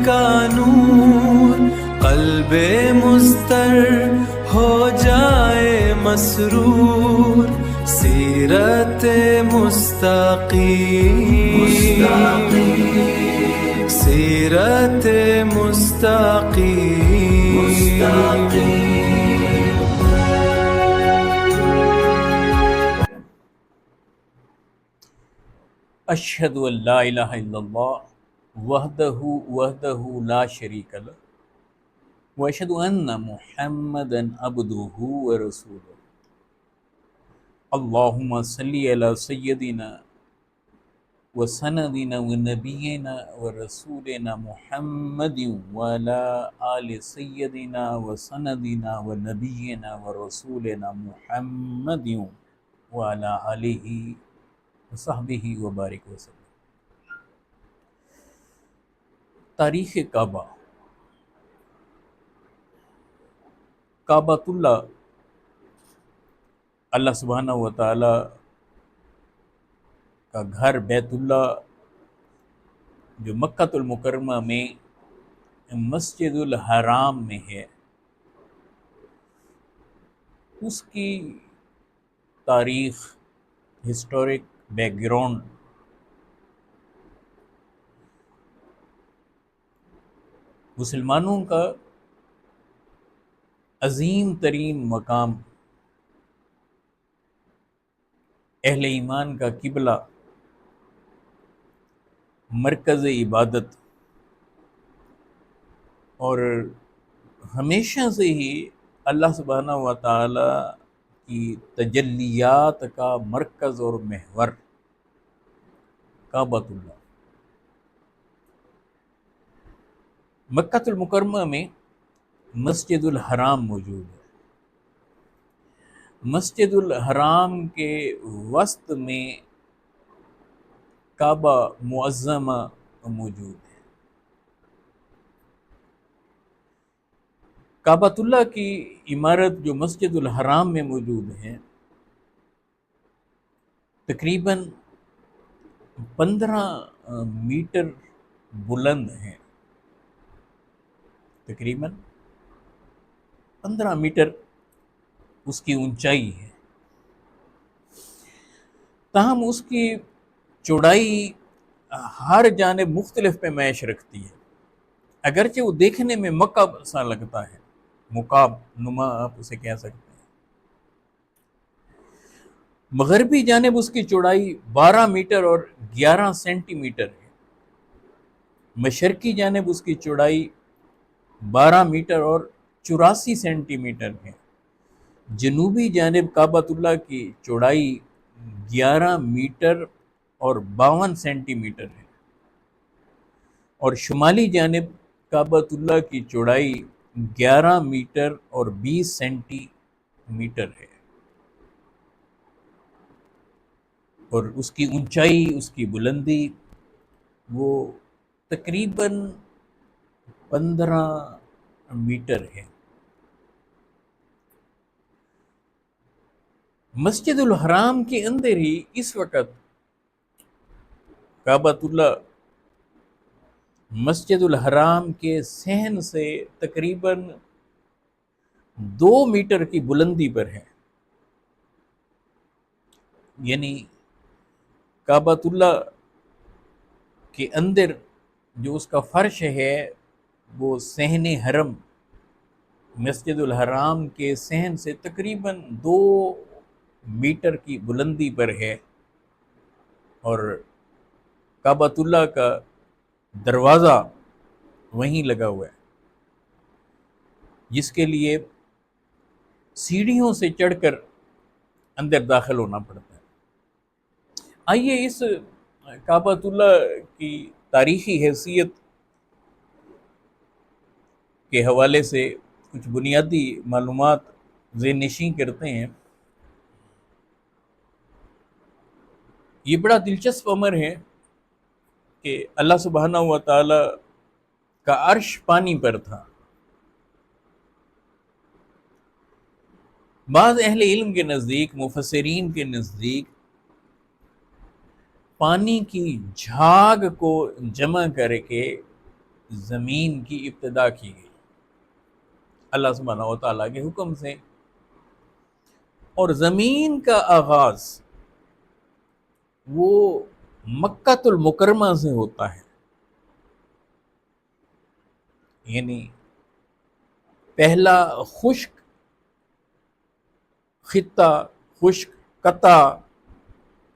کا نور قلب مضطر ہو جائے مسرور، سیرت مستقیم، سیرت مستقیم۔ اشہد ان لا الہ الا اللہ وحدہ لا شریک لہ واشہد ان محمدا عبدہ ورسولہ۔ اللہم صلی علی سیدنا وسندنا ونبینا ورسولنا محمد وعلی آل سیدنا وسندنا ونبینا ورسولنا محمد وعلی آلہ وصحبہ وبارک وسلم۔ تاریخ کعبہ، کعبۃ اللہ، اللہ سبحانہ و تعالی کا گھر بیت اللہ جو مکۃ المکرمہ میں مسجد الحرام میں ہے، اس کی تاریخ، ہسٹورک بیک گراؤنڈ مسلمانوں کا عظیم ترین مقام، اہل ایمان کا قبلہ، مرکز عبادت، اور ہمیشہ سے ہی اللہ سبحانہ و تعالی کی تجلیات کا مرکز اور محور کعبۃ اللہ۔ مکۃ المکرمہ میں مسجد الحرام موجود ہے، مسجد الحرام کے وسط میں کعبہ معظمہ موجود ہے۔ کعبۃ اللہ کی عمارت جو مسجد الحرام میں موجود ہے، تقریباً 15 میٹر بلند ہے، تقریباً 15 میٹر اس کی اونچائی ہے، تاہم اس کی چوڑائی ہر جانب مختلف پیمائش رکھتی ہے، اگرچہ وہ دیکھنے میں مکعب سا لگتا ہے، مکعب نما آپ اسے کہہ سکتے ہیں۔ مغربی جانب اس کی چوڑائی 12 میٹر اور 11 سینٹی میٹر ہے، مشرقی جانب اس کی چوڑائی 12 میٹر اور 84 سینٹی میٹر ہے، جنوبی جانب کعبۃ اللہ کی چوڑائی 11 میٹر اور 52 سینٹی میٹر ہے، اور شمالی جانب کعبۃ اللہ کی چوڑائی 11 میٹر اور 20 سینٹی میٹر ہے، اور اس کی اونچائی، اس کی بلندی وہ تقریباً 15 میٹر ہے۔ مسجد الحرام کے اندر ہی اس وقت کعبۃ اللہ مسجد الحرام کے صحن سے تقریباً 2 میٹر کی بلندی پر ہے، یعنی کعبۃ اللہ کے اندر جو اس کا فرش ہے وہ صحن حرم مسجد الحرام کے صحن سے تقریباً 2 میٹر کی بلندی پر ہے، اور کعبۃ اللہ کا دروازہ وہیں لگا ہوا ہے، جس کے لیے سیڑھیوں سے چڑھ کر اندر داخل ہونا پڑتا ہے۔ آئیے اس کعبۃ اللہ کی تاریخی حیثیت کے حوالے سے کچھ بنیادی معلومات ذہن نشین کرتے ہیں۔ یہ بڑا دلچسپ امر ہے کہ اللہ سبحانہ و تعالی کا عرش پانی پر تھا۔ بعض اہل علم کے نزدیک، مفسرین کے نزدیک، پانی کی جھاگ کو جمع کر کے زمین کی ابتدا کی گئی اللہ سبحانہ و تعالیٰ کے حکم سے، اور زمین کا آغاز وہ مکۃ المکرمہ سے ہوتا ہے، یعنی پہلا خشک خطہ، خشک قطع،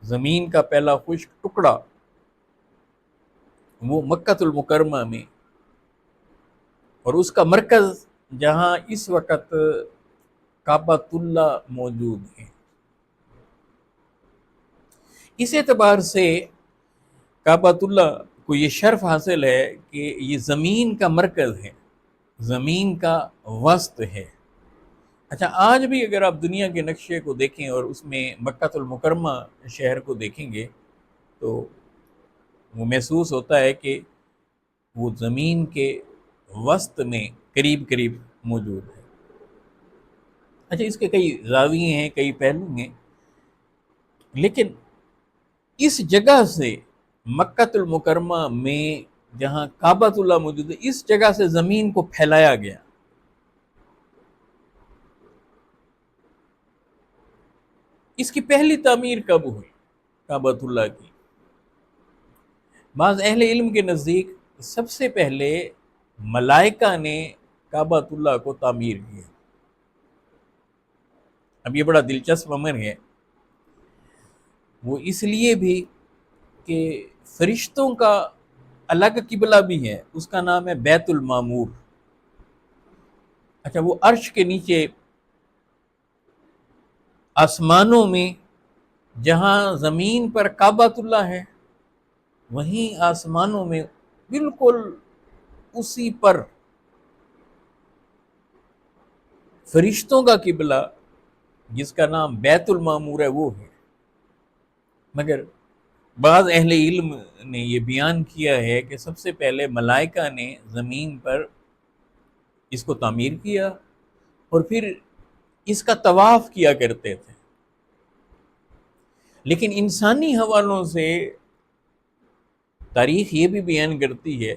زمین کا پہلا خشک ٹکڑا وہ مکۃ المکرمہ میں، اور اس کا مرکز جہاں اس وقت کعبۃ اللہ موجود ہے۔ اس اعتبار سے کعبۃ اللہ کو یہ شرف حاصل ہے کہ یہ زمین کا مرکز ہے، زمین کا وسط ہے۔ اچھا، آج بھی اگر آپ دنیا کے نقشے کو دیکھیں اور اس میں مکۃ المکرمہ شہر کو دیکھیں گے تو وہ محسوس ہوتا ہے کہ وہ زمین کے وسط میں قریب قریب موجود ہے۔ اچھا، اس کے کئی زاویے ہیں، کئی پہلو ہیں، لیکن اس جگہ سے مکۃ المکرمہ میں جہاں کعبۃ اللہ موجود ہے، اس جگہ سے زمین کو پھیلایا گیا۔ اس کی پہلی تعمیر کب ہوئی کعبۃ اللہ کی؟ بعض اہل علم کے نزدیک سب سے پہلے ملائکہ نے کعبۃ اللہ کو تعمیر کیا۔ اب یہ بڑا دلچسپ امر ہے، وہ اس لیے بھی کہ فرشتوں کا الگ قبلہ بھی ہے، اس کا نام ہے بیت المعمور۔ اچھا، وہ عرش کے نیچے آسمانوں میں جہاں زمین پر کعبۃ اللہ ہے، وہیں آسمانوں میں بالکل اسی پر فرشتوں کا قبلہ جس کا نام بیت المعمور ہے وہ ہے۔ مگر بعض اہل علم نے یہ بیان کیا ہے کہ سب سے پہلے ملائکہ نے زمین پر اس کو تعمیر کیا اور پھر اس کا طواف کیا کرتے تھے، لیکن انسانی حوالوں سے تاریخ یہ بھی بیان کرتی ہے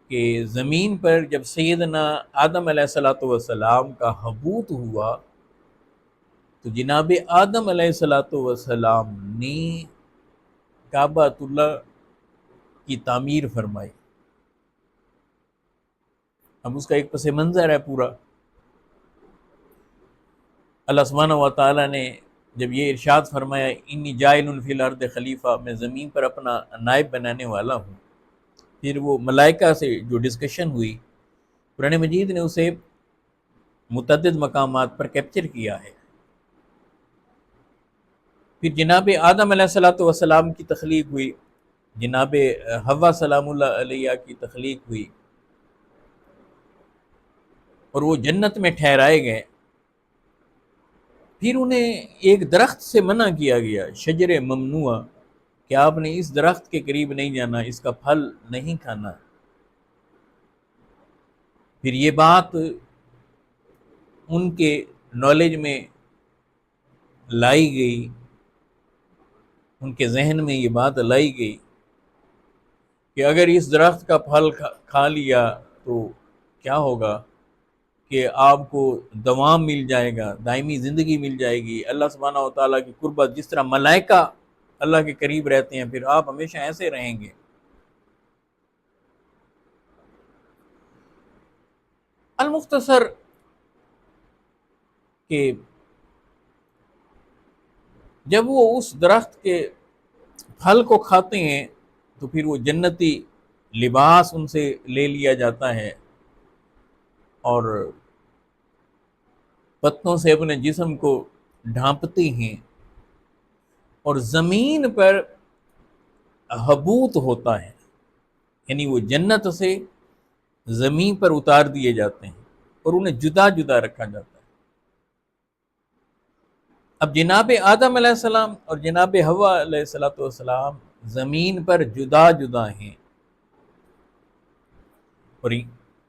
کہ زمین پر جب سیدنا آدم علیہ السلام کا حبوط ہوا تو جناب آدم علیہ السلام نے کعبۃ اللہ کی تعمیر فرمائی۔ اب اس کا ایک پس منظر ہے پورا۔ اللہ سبحانہ و تعالیٰ نے جب یہ ارشاد فرمایا انی جاعل فی الارض خلیفہ، میں زمین پر اپنا نائب بنانے والا ہوں، پھر وہ ملائکہ سے جو ڈسکشن ہوئی، قرآن مجید نے اسے متعدد مقامات پر کیپچر کیا ہے۔ پھر جناب آدم علیہ السلام کی تخلیق ہوئی، جناب حوا سلام اللہ علیہ کی تخلیق ہوئی، اور وہ جنت میں ٹھہرائے گئے۔ پھر انہیں ایک درخت سے منع کیا گیا، شجر ممنوع، کہ آپ نے اس درخت کے قریب نہیں جانا، اس کا پھل نہیں کھانا۔ پھر یہ بات ان کے نالج میں لائی گئی، ان کے ذہن میں یہ بات لائی گئی کہ اگر اس درخت کا پھل کھا لیا تو کیا ہوگا کہ آپ کو دوام مل جائے گا، دائمی زندگی مل جائے گی، اللہ سبحانہ و تعالیٰ کی قربت، جس طرح ملائکہ اللہ کے قریب رہتے ہیں، پھر آپ ہمیشہ ایسے رہیں گے۔ المختصر کہ جب وہ اس درخت کے پھل کو کھاتے ہیں تو پھر وہ جنتی لباس ان سے لے لیا جاتا ہے اور پتوں سے اپنے جسم کو ڈھانپتے ہیں، اور زمین پر حبوط ہوتا ہے، یعنی وہ جنت سے زمین پر اتار دیے جاتے ہیں اور انہیں جدا جدا رکھا جاتا ہے۔ اب جناب آدم علیہ السلام اور جناب حوا علیہ السلام زمین پر جدا جدا ہیں، اور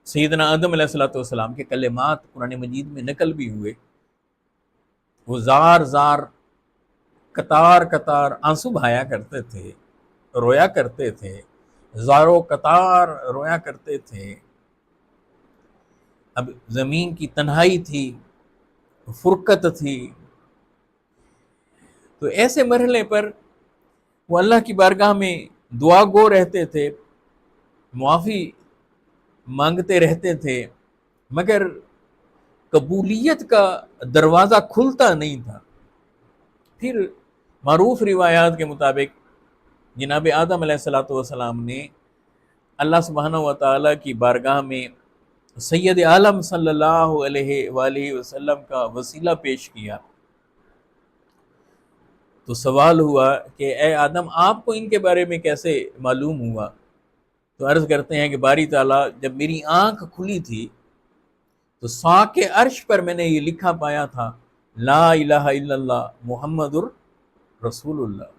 سیدنا آدم علیہ السلام کے کلمات قرآن مجید میں نقل بھی ہوئے۔ وہ زار زار قطار قطار آنسو بہایا کرتے تھے، رویا کرتے تھے زارو قطار رویا کرتے تھے. اب زمین کی تنہائی تھی، فرقت تھی. تو ایسے مرحلے پر وہ اللہ کی بارگاہ میں دعا گو رہتے تھے، معافی مانگتے رہتے تھے، مگر قبولیت کا دروازہ کھلتا نہیں تھا. پھر معروف روایات کے مطابق جناب آدم علیہ السلام نے اللہ سبحانہ و تعالیٰ کی بارگاہ میں سید عالم صلی اللہ علیہ وآلہ وسلم کا وسیلہ پیش کیا. تو سوال ہوا کہ اے آدم، آپ کو ان کے بارے میں کیسے معلوم ہوا؟ تو عرض کرتے ہیں کہ باری تعالیٰ جب میری آنکھ کھلی تھی تو ساق عرش پر میں نے یہ لکھا پایا تھا، لا الہ الا اللہ محمد رسول اللہ.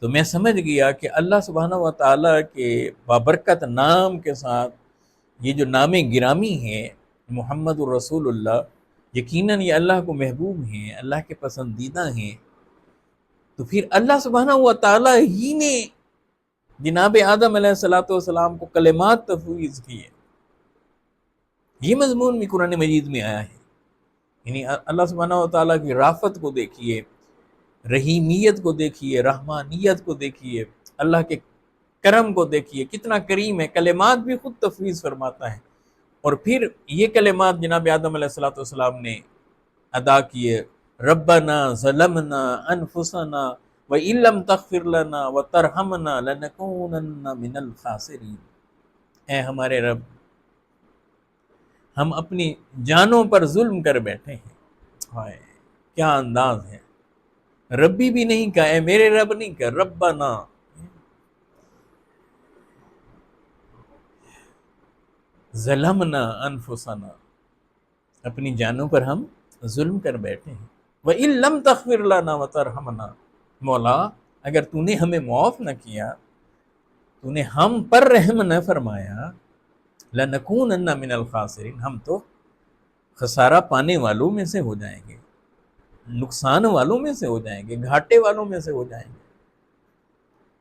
تو میں سمجھ گیا کہ اللہ سبحانہ و تعالیٰ کے بابرکت نام کے ساتھ یہ جو نام گرامی ہے محمد الرسول اللہ، یقیناً یہ اللہ کو محبوب ہیں، اللہ کے پسندیدہ ہیں. تو پھر اللہ سبحانہ و تعالیٰ ہی نے جناب آدم علیہ السلام کو کلمات تفویض کیے. یہ مضمون بھی قرآن مجید میں آیا ہے. یعنی اللہ سبحانہ و تعالیٰ کی رافت کو دیکھیے، رحیمیت کو دیکھیے، رحمانیت کو دیکھیے، اللہ کے کرم کو دیکھیے، کتنا کریم ہے. کلمات بھی خود تفویض فرماتا ہے. اور پھر یہ کلمات جناب آدم علیہ السلام نے ادا کیے، ربنا ظلمنا انفسنا وَإِن لَّمْ تَغْفِرْ لَنَا وَتَرْحَمْنَا لَنَكُونَنَّ مِنَ الْخَاسِرِينَ. اے ہمارے رب، ہم اپنی جانوں پر ظلم کر بیٹھے ہیں. ہائے کیا انداز ہے. ربی بھی نہیں کہا، اے میرے رب نہیں کہا، ربنا. ظلمنا انفسنا، اپنی جانوں پر ہم ظلم کر بیٹھے ہیں. وَإِن لَّمْ تَغْفِرْ لَنَا وَتَرْحَمْنَا، مولا اگر تو نے ہمیں معاف نہ کیا، تو نے ہم پر رحم نہ فرمایا، لَنَكُونَنَّ مِنَ الْخَاسِرِينَ، ہم تو خسارہ پانے والوں میں سے ہو جائیں گے، نقصان والوں میں سے ہو جائیں گے، گھاٹے والوں میں سے ہو جائیں گے.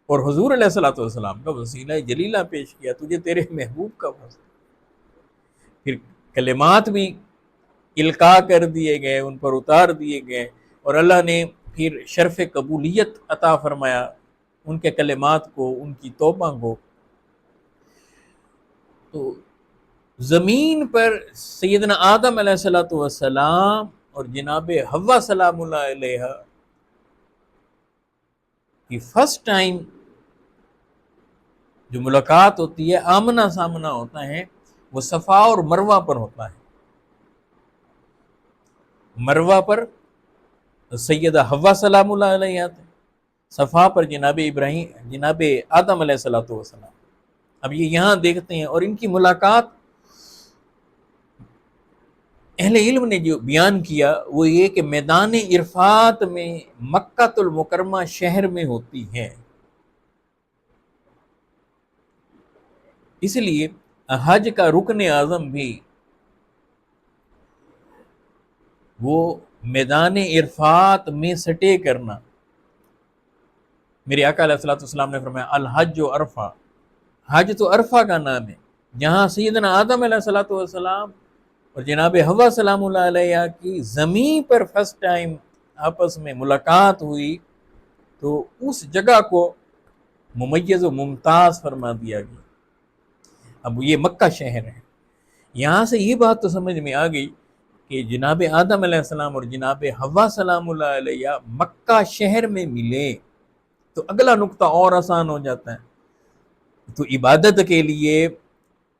اور حضور علیہ السلام کا وسیلہ جلیلہ پیش کیا، تجھے تیرے محبوب کا وسیلہ. پھر کلمات بھی القاء کر دیے گئے، ان پر اتار دیے گئے، اور اللہ نے پھر شرف قبولیت عطا فرمایا ان کے کلمات کو، ان کی توبہ کو. تو زمین پر سیدنا آدم علیہ السلام اور جناب حوا سلام اللہ علیہ کی فرسٹ ٹائم جو ملاقات ہوتی ہے، آمنا سامنا ہوتا ہے، وہ صفا اور مروہ پر ہوتا ہے. مروہ پر سیدہ حوا سلام اللہ علیہ آتے، صفا پر جناب ابراہیم، جناب آدم علیہ السلام. اب یہ یہاں دیکھتے ہیں، اور ان کی ملاقات اہل علم نے جو بیان کیا وہ یہ کہ میدان عرفات میں مکہ المکرمہ شہر میں ہوتی ہے. اس لیے حج کا رکن اعظم بھی وہ میدان عرفات میں سٹے کرنا. میرے آقا علیہ السلام نے فرمایا الحج و عرفہ، حج تو عرفہ کا نام ہے، جہاں سیدنا آدم علیہ السلام اور جناب حوا سلام اللہ علیہ کی زمین پر فرسٹ ٹائم آپس میں ملاقات ہوئی، تو اس جگہ کو ممیز و ممتاز فرما دیا گیا. اب یہ مکہ شہر ہے. یہاں سے یہ بات تو سمجھ میں آ گئی کہ جناب آدم علیہ السلام اور جناب حوا سلام اللہ علیہ مکہ شہر میں ملے، تو اگلا نقطہ اور آسان ہو جاتا ہے. تو عبادت کے لیے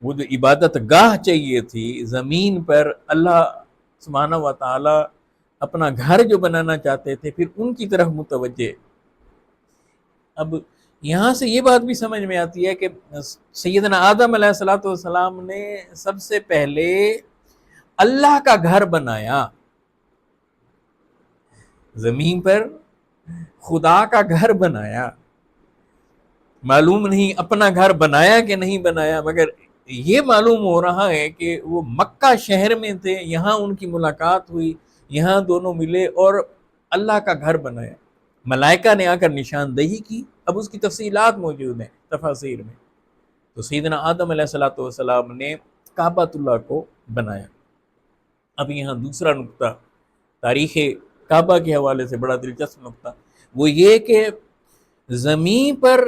وہ جو عبادت گاہ چاہیے تھی زمین پر، اللہ سبحانہ و تعالی اپنا گھر جو بنانا چاہتے تھے، پھر ان کی طرف متوجہ. اب یہاں سے یہ بات بھی سمجھ میں آتی ہے کہ سیدنا آدم علیہ السلام نے سب سے پہلے اللہ کا گھر بنایا. زمین پر خدا کا گھر بنایا. معلوم نہیں اپنا گھر بنایا کہ نہیں بنایا، مگر یہ معلوم ہو رہا ہے کہ وہ مکہ شہر میں تھے، یہاں ان کی ملاقات ہوئی، یہاں دونوں ملے اور اللہ کا گھر بنایا. ملائکہ نے آ کر نشاندہی کی. اب اس کی تفصیلات موجود ہیں تفاسیر میں. تو سیدنا آدم علیہ السلام نے کعبۃ اللہ کو بنایا۔ اب یہاں دوسرا نقطہ تاریخ کعبہ کے حوالے سے بڑا دلچسپ نقطہ وہ یہ کہ زمین پر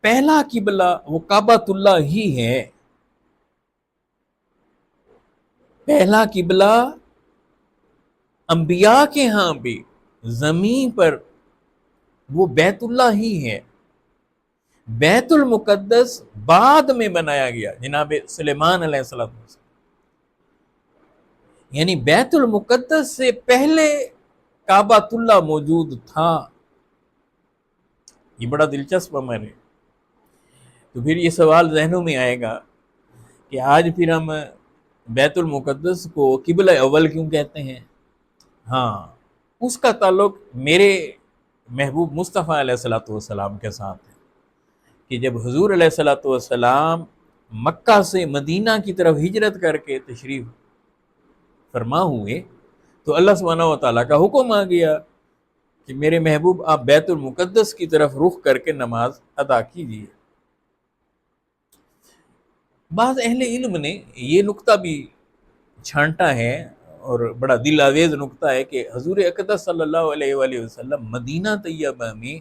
پہلا قبلہ وہ کعبۃ اللہ ہی ہے۔ پہلا قبلہ انبیاء کے ہاں بھی زمین پر وہ بیت اللہ ہی ہے۔ بیت المقدس بعد میں بنایا گیا جناب سلیمان علیہ السلام، یعنی بیت المقدس سے پہلے کعبۃ اللہ موجود تھا۔ یہ بڑا دلچسپ امر ہے۔ تو پھر یہ سوال ذہنوں میں آئے گا کہ آج پھر ہم بیت المقدس کو قبلہ اول کیوں کہتے ہیں؟ ہاں، اس کا تعلق میرے محبوب مصطفیٰ علیہ السلام کے ساتھ ہے کہ جب حضور علیہ السلام مکہ سے مدینہ کی طرف ہجرت کر کے تشریف فرما ہوئے تو اللہ سبحانہ و تعالیٰ کا حکم آ گیا کہ میرے محبوب آپ بیت المقدس کی طرف رخ کر کے نماز ادا کیجیے۔ بعض اہل علم نے یہ نقطہ بھی چھانٹا ہے اور بڑا دل آویز نقطہ ہے کہ حضور اقدس صلی اللہ علیہ وآلہ وسلم مدینہ طیبہ میں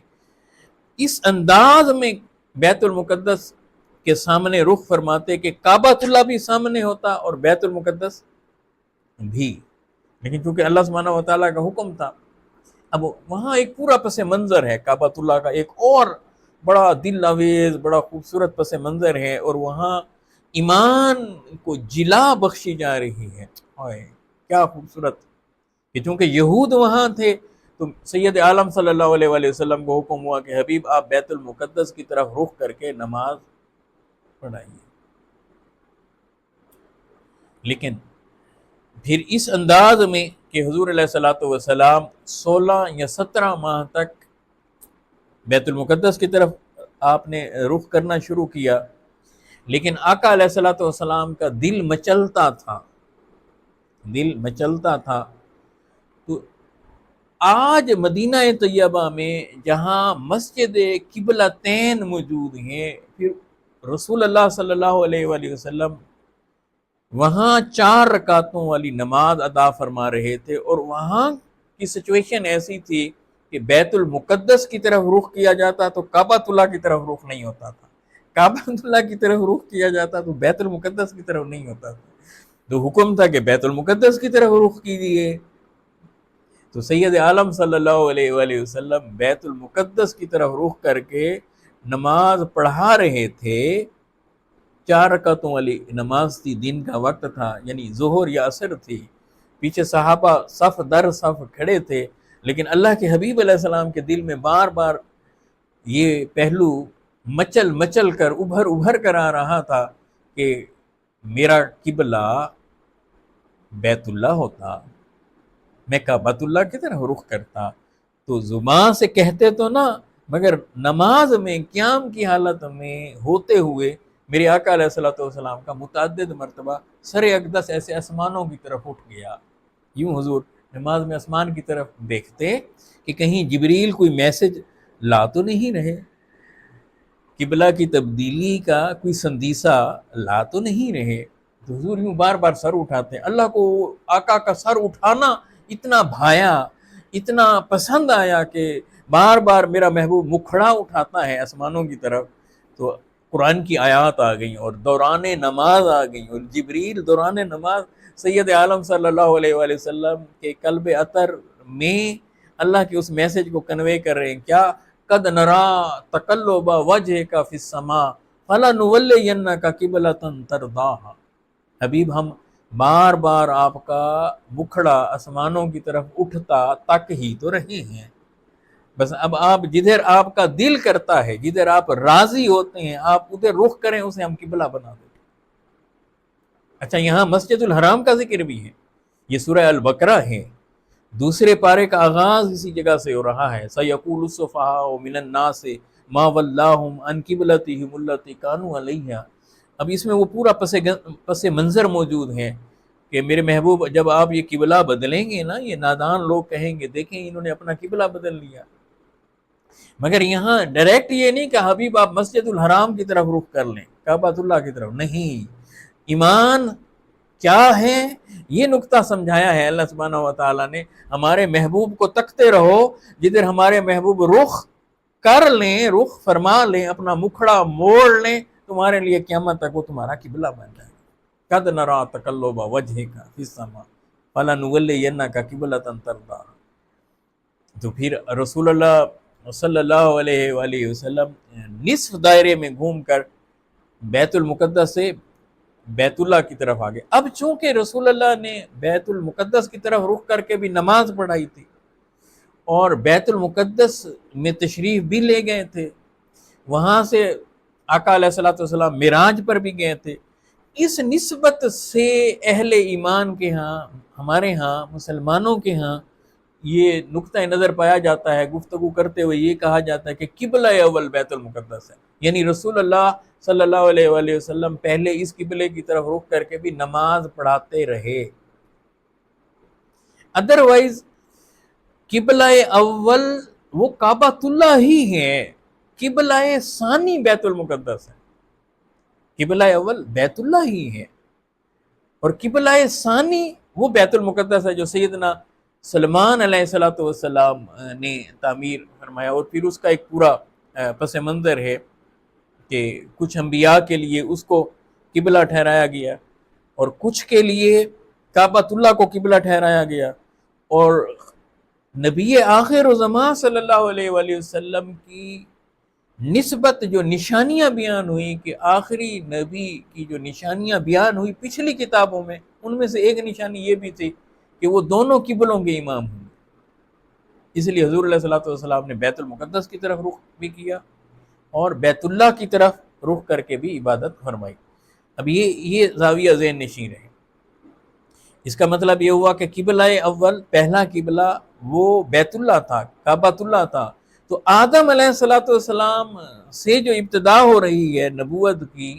اس انداز میں بیت المقدس کے سامنے رخ فرماتے کہ کعبۃ اللہ بھی سامنے ہوتا اور بیت المقدس بھی، لیکن چونکہ اللہ سبحانہ و تعالیٰ کا حکم تھا۔ اب وہاں ایک پورا پس منظر ہے کعبۃ اللہ کا، ایک اور بڑا دل آویز بڑا خوبصورت پس منظر ہے، اور وہاں ایمان کو جلا بخشی جا رہی ہے۔ کیا خوبصورت کہ چونکہ یہود وہاں تھے تو سید عالم صلی اللہ علیہ وآلہ وسلم کو حکم ہوا کہ حبیب آپ بیت المقدس کی طرف رخ کر کے نماز پڑھائیے۔ لیکن پھر اس انداز میں کہ حضور علیہ السلام 16 یا 17 ماہ تک بیت المقدس کی طرف آپ نے رخ کرنا شروع کیا، لیکن آقا علیہ السلام کا دل مچلتا تھا۔ تو آج مدینہ طیبہ میں جہاں مسجد قبلتین موجود ہیں، پھر رسول اللہ صلی اللہ علیہ وآلہ وسلم وہاں 4 رکعتوں والی نماز ادا فرما رہے تھے، اور وہاں کی سچویشن ایسی تھی کہ بیت المقدس کی طرف رخ کیا جاتا تو کعبۃ اللہ کی طرف رخ نہیں ہوتا تھا، کعبۃ اللہ کی طرف رخ کیا جاتا تو بیت المقدس کی طرف نہیں ہوتا تھا۔ تو حکم تھا کہ بیت المقدس کی طرف رخ کیجیے۔ تو سید عالم صلی اللہ علیہ وآلہ وسلم بیت المقدس کی طرف رخ کر کے نماز پڑھا رہے تھے۔ 4 رکعتوں والی نماز تھی، دن کا وقت تھا، یعنی ظہر یا عصر تھی۔ پیچھے صحابہ صف در صف کھڑے تھے، لیکن اللہ کے حبیب علیہ السلام کے دل میں بار بار یہ پہلو مچل کر ابھر کر آ رہا تھا کہ میرا قبلہ بیت اللہ ہوتا، میں کعبۃ اللہ کی طرف رخ کرتا۔ تو زبان سے کہتے تو نہ، مگر نماز میں قیام کی حالت میں ہوتے ہوئے میرے آقا علیہ السلام کا متعدد مرتبہ سر اقدس ایسے آسمانوں کی طرف اٹھ گیا۔ یوں حضور نماز میں آسمان کی طرف دیکھتے کہ کہیں جبریل کوئی میسج لا تو نہیں رہے، قبلہ کی تبدیلی کا کوئی سندیسہ لا تو نہیں رہے۔ تو حضور یوں بار بار سر اٹھاتے ہیں۔ اللہ کو آقا کا سر اٹھانا اتنا بھایا، اتنا پسند آیا کہ بار بار میرا محبوب مکھڑا اٹھاتا ہے آسمانوں کی طرف۔ تو قرآن کی آیات آ گئیں اور دوران نماز آ گئیں، اور جبریل دوران نماز سید عالم صلی اللہ علیہ وآلہ وسلم کے قلب اطہر میں اللہ کے اس میسج کو کنوے کر رہے ہیں۔ کیا قد نرا تقلب وجهک فی السماء فلنولینک قبلۃ ترضاها۔ حبیب ہم بار بار آپ کا مکھڑا آسمانوں کی طرف اٹھتا تک ہی تو رہے ہیں، بس اب آپ جدھر آپ کا دل کرتا ہے، جدھر آپ راضی ہوتے ہیں، آپ ادھر رخ کریں، اسے ہم قبلہ بنا دیں۔ اچھا، یہاں مسجد الحرام کا ذکر بھی ہے، یہ سورہ البقرہ ہے، دوسرے پارے کا آغاز اسی جگہ سے ہو رہا ہے۔ سَيَقُولُ السُّفَهَاءُ مِنَ النَّاسِ مَا وَلَّاهُمْ عَنْ قِبْلَتِهِمُ الَّتِي كَانُوا عَلَيْهَا۔ اب اس میں وہ پورا پس منظر موجود ہے کہ میرے محبوب جب آپ یہ قبلہ بدلیں گے نا، یہ نادان لوگ کہیں گے دیکھیں انہوں نے اپنا قبلہ بدل لیا۔ مگر یہاں ڈائریکٹ یہ نہیں کہ حبیب آپ مسجد الحرام کی طرف رخ کر لیں، کعبۃ اللہ کی طرف نہیں، ایمان کیا ہے یہ نقطہ سمجھایا ہے اللہ سبحانہ و تعالیٰ نے، ہمارے محبوب کو تکتے رہو، جدھر ہمارے محبوب رخ کر لیں، رخ فرما لیں، اپنا مکھڑا موڑ لیں، تمہارے لیے قیامت تک وہ تمہارا قبلہ بن جائے گا۔ قد نرا تقلب وجہک فی السماء فلنولینک قبلۃ ترضیٰ۔ تو پھر رسول اللہ صلی اللہ علیہ وآلہ وسلم نصف دائرے میں گھوم کر بیت المقدس سے بیت اللہ کی طرف آگے۔ اب چونکہ رسول اللہ نے بیت المقدس کی طرف رخ کر کے بھی نماز پڑھائی تھی اور بیت المقدس میں تشریف بھی لے گئے تھے، وہاں سے آقا علیہ الصلوۃ والسلام معراج پر بھی گئے تھے، اس نسبت سے اہل ایمان کے ہاں، ہمارے ہاں مسلمانوں کے ہاں یہ نقطہ نظر پایا جاتا ہے، گفتگو کرتے ہوئے یہ کہا جاتا ہے کہ قبلہ اول بیت المقدس ہے، یعنی رسول اللہ صلی اللہ علیہ وآلہ وسلم پہلے اس قبلے کی طرف رخ کر کے بھی نماز پڑھاتے رہے۔ ادروائز قبلہ اول وہ کعبۃ اللہ ہی ہے، قبلہ ثانی بیت المقدس ہے، قبلہ اول بیت اللہ ہی ہے اور قبلہ ثانی وہ بیت المقدس ہے جو سیدنا سلمان علیہ السلام نے تعمیر فرمایا، اور پھر اس کا ایک پورا پس منظر ہے کہ کچھ انبیاء کے لیے اس کو قبلہ ٹھہرایا گیا اور کچھ کے لیے کعبۃ اللہ کو قبلہ ٹھہرایا گیا، اور نبی آخر الزمان صلی اللہ علیہ وآلہ وسلم کی نسبت جو نشانیاں بیان ہوئی کہ آخری نبی کی جو نشانیاں بیان ہوئی پچھلی کتابوں میں، ان میں سے ایک نشانی یہ بھی تھی کہ وہ دونوں قبلوں کے امام ہوں، اس لیے حضور علیہ الصلوۃ والسلام نے بیت المقدس کی طرف رخ بھی کیا اور بیت اللہ کی طرف رخ کر کے بھی عبادت فرمائی۔ اب یہ زاویہ ذہن نشین ہے، اس کا مطلب یہ ہوا کہ قبلہ اول پہلا قبلہ وہ بیت اللہ تھا، کعبۃ اللہ تھا، تو آدم علیہ السلام سے جو ابتدا ہو رہی ہے نبوت کی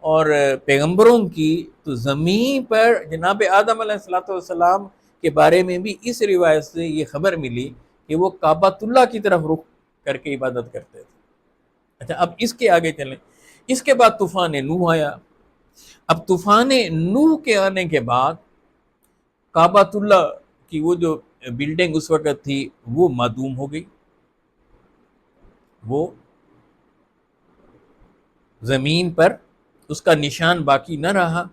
اور پیغمبروں کی، تو زمین پر جناب آدم علیہ السلام کے بارے میں بھی اس روایت سے یہ خبر ملی کہ وہ کعبۃ اللہ کی طرف رخ کر کے عبادت کرتے تھے۔ اچھا، اب اس کے آگے چلیں، اس کے بعد طوفان نوح آیا۔ اب طوفان نوح کے آنے کے بعد کعبۃ اللہ کی وہ جو بلڈنگ اس وقت تھی وہ معدوم ہو گئی، وہ زمین پر اس کا نشان باقی نہ رہا۔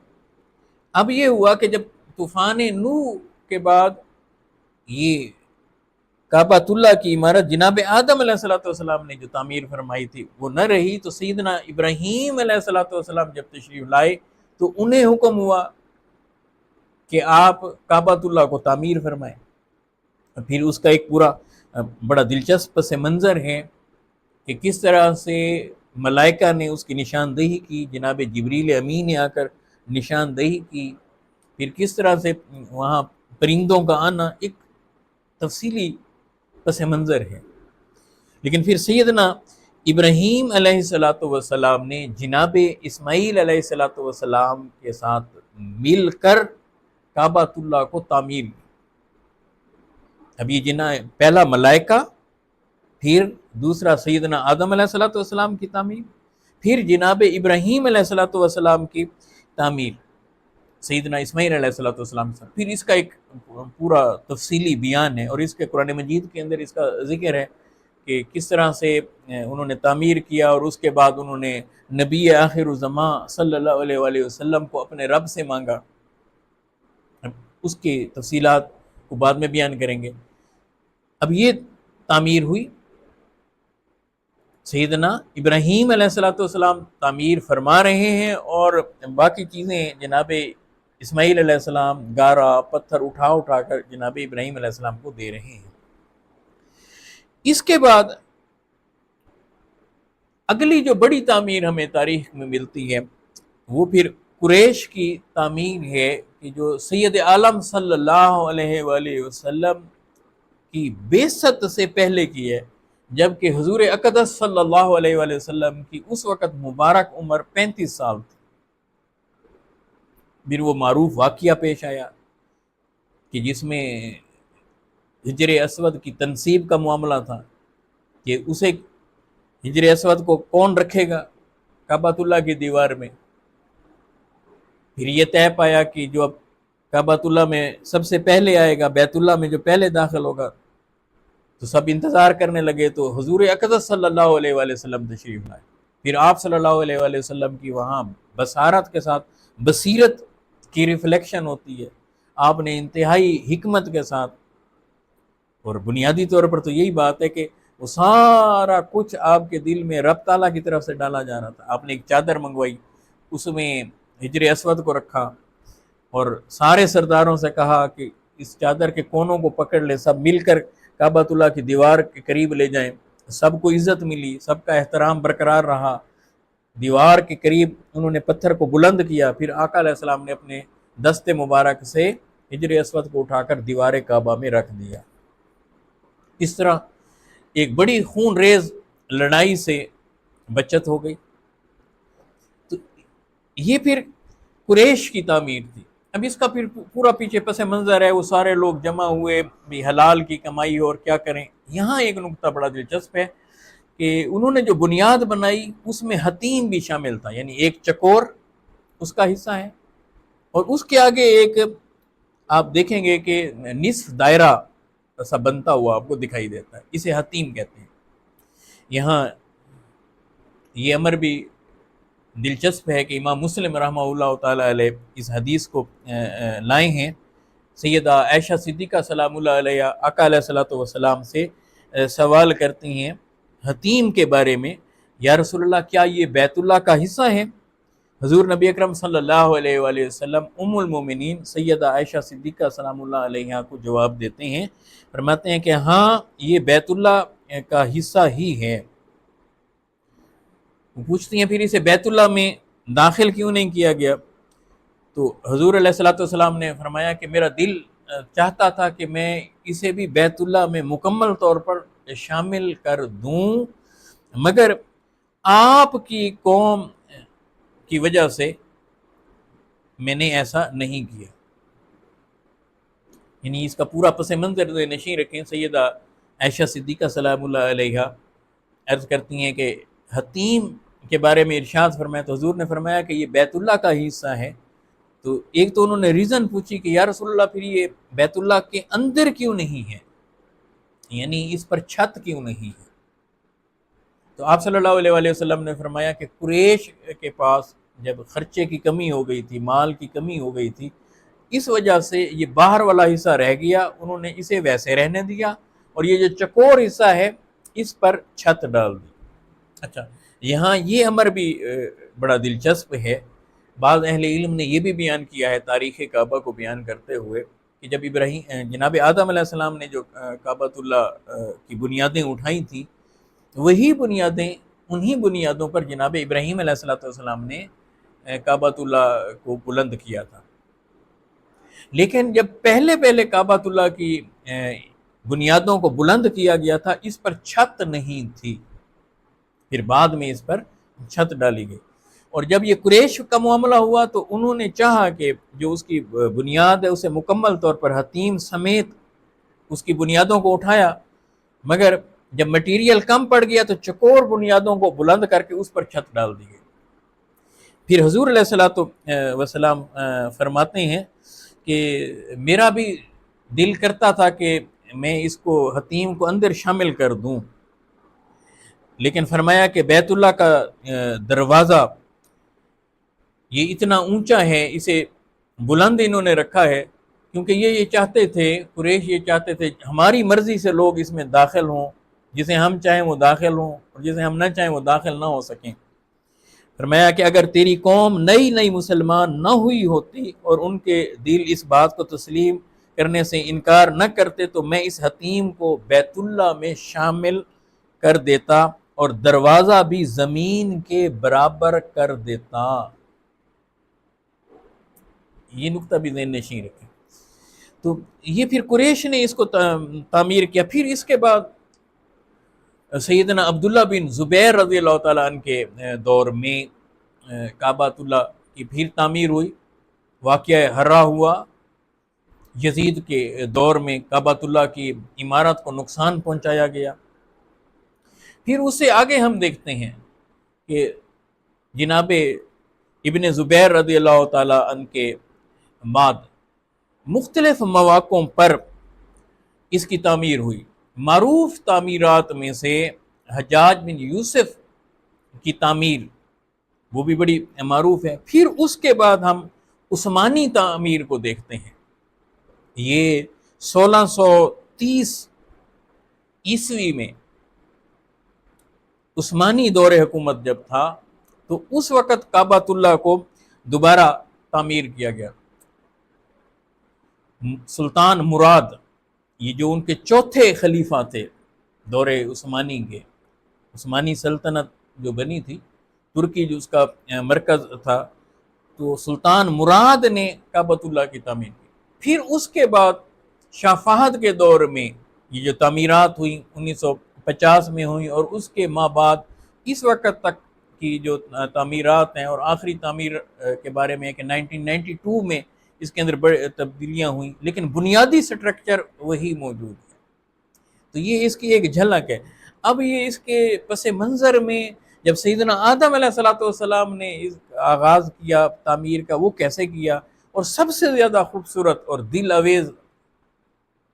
اب یہ ہوا کہ جب طوفان نوح کے بعد یہ کعبۃ اللہ کی عمارت جناب آدم علیہ السلام نے جو تعمیر فرمائی تھی وہ نہ رہی، تو سیدنا ابراہیم علیہ السلام جب تشریف لائے تو انہیں حکم ہوا کہ آپ کعبۃ اللہ کو تعمیر فرمائیں۔ پھر اس کا ایک پورا بڑا دلچسپ پس منظر ہے کہ کس طرح سے ملائکہ نے اس کی نشاندہی کی، جناب جبریل امین نے آ کر نشاندہی کی، پھر کس طرح سے وہاں پرندوں کا آنا، ایک تفصیلی پس منظر ہے۔ لیکن پھر سیدنا ابراہیم علیہ السلام نے جناب اسماعیل علیہ السلام کے ساتھ مل کر کعبۃ اللہ کو تعمیر کی۔ اب یہ پہلا ملائکہ، پھر دوسرا سیدنا آدم علیہ السلام کی تعمیر، پھر جناب ابراہیم علیہ السلام کی تعمیر سیدنا اسماعیل علیہ السلام سے، پھر اس کا ایک پورا تفصیلی بیان ہے، اور اس کے قرآن مجید کے اندر اس کا ذکر ہے کہ کس طرح سے انہوں نے تعمیر کیا، اور اس کے بعد انہوں نے نبی آخر الزمان صلی اللہ علیہ وآلہ وسلم کو اپنے رب سے مانگا۔ اس کی تفصیلات کو بعد میں بیان کریں گے۔ اب یہ تعمیر ہوئی، سیدنا ابراہیم علیہ السلام تعمیر فرما رہے ہیں، اور باقی چیزیں جناب اسماعیل علیہ السلام گارا پتھر اٹھا کر جناب ابراہیم علیہ السلام کو دے رہے ہیں۔ اس کے بعد اگلی جو بڑی تعمیر ہمیں تاریخ میں ملتی ہے وہ پھر قریش کی تعمیر ہے، کہ جو سید عالم صلی اللہ علیہ وآلہ وسلم کی بعثت سے پہلے کی ہے، جبکہ حضور اقدس صلی اللہ علیہ وآلہ وسلم کی اس وقت مبارک عمر 35 سال تھی۔ پھر وہ معروف واقعہ پیش آیا کہ جس میں حجر اسود کی تنصیب کا معاملہ تھا، کہ اسے ہجر اسود کو کون رکھے گا کعبۃ اللہ کی دیوار میں. پھر یہ طے پایا کہ جو اب کعبۃ اللہ میں سب سے پہلے آئے گا، بیت اللہ میں جو پہلے داخل ہوگا، تو سب انتظار کرنے لگے. تو حضور اقدس صلی اللہ علیہ وآلہ وسلم تشریف لائے. پھر آپ صلی اللہ علیہ وآلہ وسلم کی وہاں بصارت کے ساتھ بصیرت کی ریفلیکشن ہوتی ہے. آپ نے انتہائی حکمت کے ساتھ، اور بنیادی طور پر تو یہی بات ہے کہ وہ سارا کچھ آپ کے دل میں رب تعالیٰ کی طرف سے ڈالا جا رہا تھا. آپ نے ایک چادر منگوائی، اس میں ہجر اسود کو رکھا، اور سارے سرداروں سے کہا کہ اس چادر کے کونوں کو پکڑ لے، سب مل کر کعبۃ اللہ کی دیوار کے قریب لے جائیں. سب کو عزت ملی، سب کا احترام برقرار رہا. دیوار کے قریب انہوں نے پتھر کو بلند کیا. پھر آقا علیہ السلام نے اپنے دست مبارک سے ہجر اسود کو اٹھا کر دیوار کعبہ میں رکھ دیا. اس طرح ایک بڑی خون ریز لڑائی سے بچت ہو گئی. تو یہ پھر قریش کی تعمیر تھی. اب اس کا پھر پورا پیچھے پس منظر ہے، وہ سارے لوگ جمع ہوئے بھی حلال کی کمائی اور کیا کریں. یہاں ایک نقطہ بڑا دلچسپ ہے کہ انہوں نے جو بنیاد بنائی اس میں حتیم بھی شامل تھا، یعنی ایک چکور اس کا حصہ ہے، اور اس کے آگے ایک آپ دیکھیں گے کہ نصف دائرہ ایسا بنتا ہوا آپ کو دکھائی دیتا ہے، اسے حتیم کہتے ہیں. یہاں یہ امر بھی دلچسپ ہے کہ امام مسلم رحمہ اللہ تعالیٰ علیہ اس حدیث کو لائے ہیں. سیدہ عائشہ صدیقہ سلام اللہ علیہ آقا علیہ الصلوۃ والسلام سے سوال کرتی ہیں حتیم کے بارے میں، یا رسول اللہ کیا یہ بیت اللہ کا حصہ ہے؟ حضور نبی اکرم صلی اللہ علیہ وآلہ وسلم ام المومنین سیدہ عائشہ صدیقہ سلام اللہ علیہ کو جواب دیتے ہیں، فرماتے ہیں کہ ہاں یہ بیت اللہ کا حصہ ہی ہے. پوچھتی ہیں پھر اسے بیت اللہ میں داخل کیوں نہیں کیا گیا؟ تو حضور علیہ الصلوۃ والسلام نے فرمایا کہ میرا دل چاہتا تھا کہ میں اسے بھی بیت اللہ میں مکمل طور پر شامل کر دوں، مگر آپ کی قوم کی وجہ سے میں نے ایسا نہیں کیا. یعنی اس کا پورا پس منظر نشین رکھیں. سیدہ عائشہ صدیقہ سلام اللہ علیہ عرض کرتی ہیں کہ حتیم کے بارے میں ارشاد فرمایا تو حضور نے فرمایا کہ یہ بیت اللہ کا ہی حصہ ہے. تو ایک تو انہوں نے ریزن پوچھی کہ یا رسول اللہ پھر یہ بیت اللہ کے اندر کیوں نہیں ہے، یعنی اس پر چھت کیوں نہیں ہے؟ تو آپ صلی اللہ علیہ وآلہ وسلم نے فرمایا کہ قریش کے پاس جب خرچے کی کمی ہو گئی تھی، مال کی کمی ہو گئی تھی، اس وجہ سے یہ باہر والا حصہ رہ گیا، انہوں نے اسے ویسے رہنے دیا، اور یہ جو چکور حصہ ہے اس پر چھت ڈال دی. اچھا، یہاں یہ امر بھی بڑا دلچسپ ہے. بعض اہل علم نے یہ بھی بیان کیا ہے تاریخ کعبہ کو بیان کرتے ہوئے کہ جب جناب آدم علیہ السلام نے جو کعبۃ اللہ کی بنیادیں اٹھائی تھیں، وہی بنیادیں انہی بنیادوں پر جناب ابراہیم علیہ السلام نے کعبۃ اللہ کو بلند کیا تھا. لیکن جب پہلے کعبۃ اللہ کی بنیادوں کو بلند کیا گیا تھا، اس پر چھت نہیں تھی، پھر بعد میں اس پر چھت ڈالی گئی. اور جب یہ قریش کا معاملہ ہوا تو انہوں نے چاہا کہ جو اس کی بنیاد ہے اسے مکمل طور پر حتیم سمیت اس کی بنیادوں کو اٹھایا، مگر جب مٹیریل کم پڑ گیا تو چکور بنیادوں کو بلند کر کے اس پر چھت ڈال دی گئی. پھر حضور علیہ الصلوۃ والسلام فرماتے ہیں کہ میرا بھی دل کرتا تھا کہ میں اس کو حتیم کو اندر شامل کر دوں، لیکن فرمایا کہ بیت اللہ کا دروازہ یہ اتنا اونچا ہے، اسے بلند انہوں نے رکھا ہے کیونکہ یہ چاہتے تھے، قریش یہ چاہتے تھے ہماری مرضی سے لوگ اس میں داخل ہوں، جسے ہم چاہیں وہ داخل ہوں اور جسے ہم نہ چاہیں وہ داخل نہ ہو سکیں. فرمایا کہ اگر تیری قوم نئی مسلمان نہ ہوئی ہوتی اور ان کے دل اس بات کو تسلیم کرنے سے انکار نہ کرتے تو میں اس حتیم کو بیت اللہ میں شامل کر دیتا اور دروازہ بھی زمین کے برابر کر دیتا. یہ نقطہ بھی ذہن نشین رکھیں. تو یہ پھر قریش نے اس کو تعمیر کیا. پھر اس کے بعد سیدنا عبداللہ بن زبیر رضی اللہ تعالیٰ عنہ کے دور میں کعبۃ اللہ کی پھر تعمیر ہوئی. واقعہ ہرہ ہوا، یزید کے دور میں کعبۃ اللہ کی عمارت کو نقصان پہنچایا گیا. پھر اس سے آگے ہم دیکھتے ہیں کہ جناب ابن زبیر رضی اللہ تعالیٰ عنہ کے بعد مختلف مواقعوں پر اس کی تعمیر ہوئی۔ معروف تعمیرات میں سے حجاج بن یوسف کی تعمیر وہ بھی بڑی معروف ہے۔ پھر اس کے بعد ہم عثمانی تعمیر کو دیکھتے ہیں۔ یہ 1630 عیسوی میں عثمانی دور حکومت جب تھا تو اس وقت کعبۃ اللہ کو دوبارہ تعمیر کیا گیا۔ سلطان مراد، یہ جو ان کے چوتھے خلیفہ تھے دور عثمانی کے، عثمانی سلطنت جو بنی تھی، ترکی جو اس کا مرکز تھا، تو سلطان مراد نے کعبۃ اللہ کی تعمیر کی۔ پھر اس کے بعد شاہ فہد کے دور میں یہ جو تعمیرات ہوئی 1950 میں ہوئی، اور اس کے ماہ بعد اس وقت تک کی جو تعمیرات ہیں، اور آخری تعمیر کے بارے میں ہے کہ 1992 میں اس کے اندر بڑے تبدیلیاں ہوئیں، لیکن بنیادی سٹرکچر وہی موجود ہے۔ تو یہ اس کی ایک جھلک ہے۔ اب یہ اس کے پس منظر میں جب سیدنا آدم علیہ السلام نے اس آغاز کیا تعمیر کا، وہ کیسے کیا، اور سب سے زیادہ خوبصورت اور دل آویز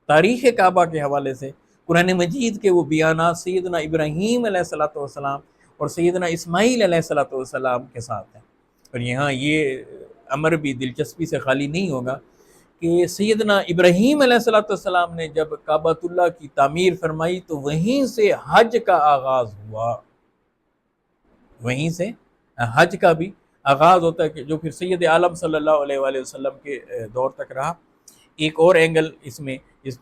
تاریخ کعبہ کے حوالے سے قرآن مجید کے وہ بیانات سیدنا ابراہیم علیہ السلام اور سیدنا اسماعیل علیہ السلام کے ساتھ ہیں۔ اور یہاں یہ امر بھی دلچسپی سے خالی نہیں ہوگا کہ سیدنا ابراہیم علیہ السلام نے جب کعبۃ اللہ کی تعمیر فرمائی تو وہیں سے حج کا آغاز ہوا، وہیں سے حج کا بھی آغاز ہوتا ہے، کہ جو پھر سید عالم صلی اللہ علیہ وآلہ وسلم کے دور تک رہا۔ ایک اور اینگل اس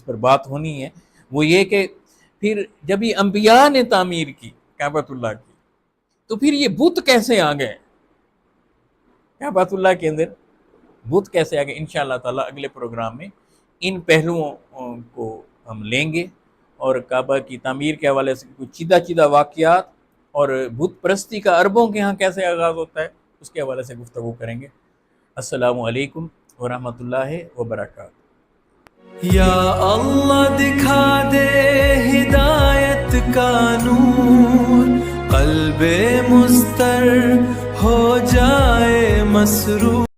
پر بات ہونی ہے، وہ یہ کہ پھر جب یہ انبیاء نے تعمیر کی کعبۃ اللہ کی، تو پھر یہ بت کیسے آ گئے کعبۃ اللہ کے اندر، بت کیسے آ گئے؟ انشاءاللہ تعالیٰ اگلے پروگرام میں ان پہلوؤں کو ہم لیں گے، اور کعبہ کی تعمیر کے حوالے سے کچھ چیدہ واقعات اور بت پرستی کا عربوں کے ہاں کیسے آغاز ہوتا ہے اس کے حوالے سے گفتگو کریں گے۔ السلام علیکم ورحمۃ اللہ وبرکاتہ۔ یا اللہ دکھا دے ہدایت کا نور، قلب مضطر ہو جائے مسرور۔